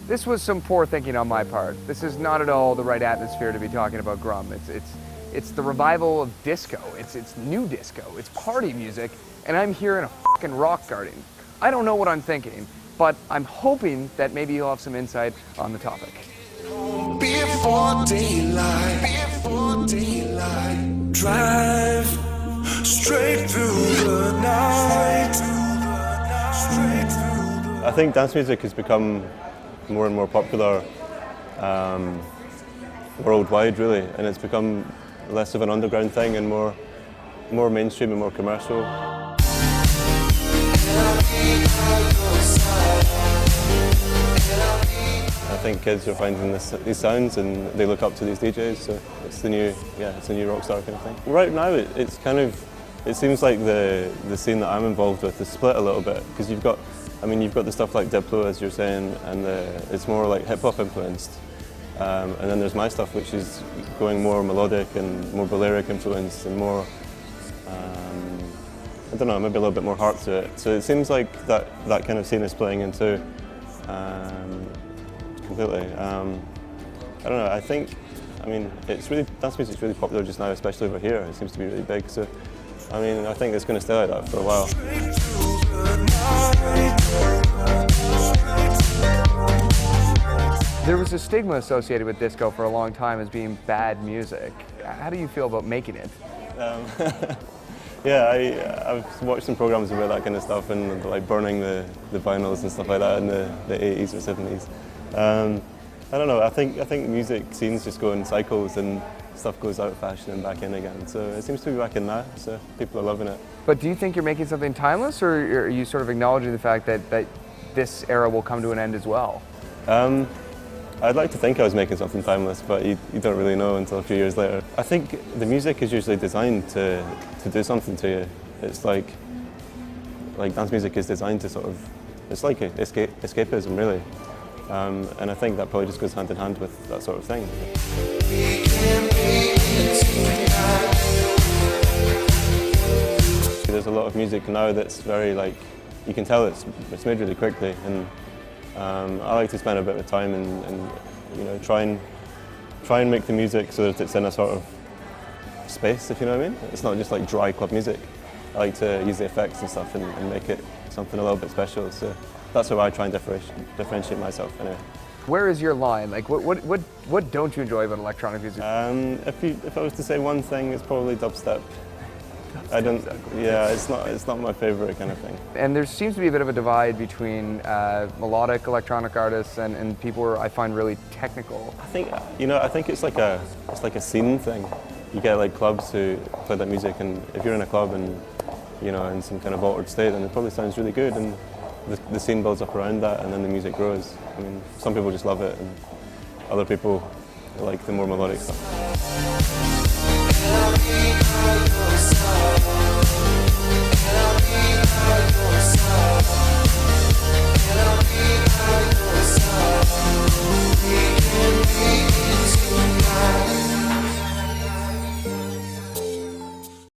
This was some poor thinking on my part. This is not at all the right atmosphere to be talking about Grum. It's the revival of disco. It's new disco. It's party music, and I'm here in a fucking rock garden. I don't know what I'm thinking, but I'm hoping that maybe you'll have some insight on the topic. Before daylight, drive straight through the night. I think dance music has become more and more popular worldwide, really, and it's become less of an underground thing and more mainstream and more commercial. I think kids are finding these sounds and they look up to these DJs, so it's the new rock star kind of thing. Right now, it seems like the scene that I'm involved with is split a little bit, because you've got the stuff like Diplo, as you're saying, and it's more like hip hop influenced, and then there's my stuff, which is going more melodic and more Balearic influenced and more, I don't know, maybe a little bit more heart to it. So it seems like that kind of scene is splitting in two. Completely. I don't know. Dance music's really popular just now, especially over here. It seems to be really big. So, I think it's going to stay like that for a while. There was a stigma associated with disco for a long time as being bad music. How do you feel about making it? Yeah, I've watched some programs about that kind of stuff and like burning the vinyls and stuff like that in the 80s or 70s. I don't know. I think music scenes just go in cycles and stuff goes out of fashion and back in again. So it seems to be back in now. So people are loving it. But do you think you're making something timeless, or are you sort of acknowledging the fact that this era will come to an end as well? I'd like to think I was making something timeless, but you don't really know until a few years later. I think the music is usually designed to do something to you. It's like dance music is designed to sort of, it's like escapism really. And I think that probably just goes hand in hand with that sort of thing. There's a lot of music now that's very you can tell it's made really quickly, and I like to spend a bit of time and try and make the music so that it's in a sort of space, if you know what I mean. It's not just like dry club music. I like to use the effects and stuff and make it something a little bit special. So that's how I try and differentiate myself anyway. Where is your line? Like, what don't you enjoy about electronic music? If I was to say one thing, it's probably dubstep. I don't. Yeah, it's not my favorite kind of thing. And there seems to be a bit of a divide between melodic electronic artists and people who I find really technical. I think it's like a scene thing. You get like clubs who play that music, and if you're in a club and in some kind of altered state, then it probably sounds really good, and the scene builds up around that, and then the music grows. Some people just love it, and other people like the more melodic stuff.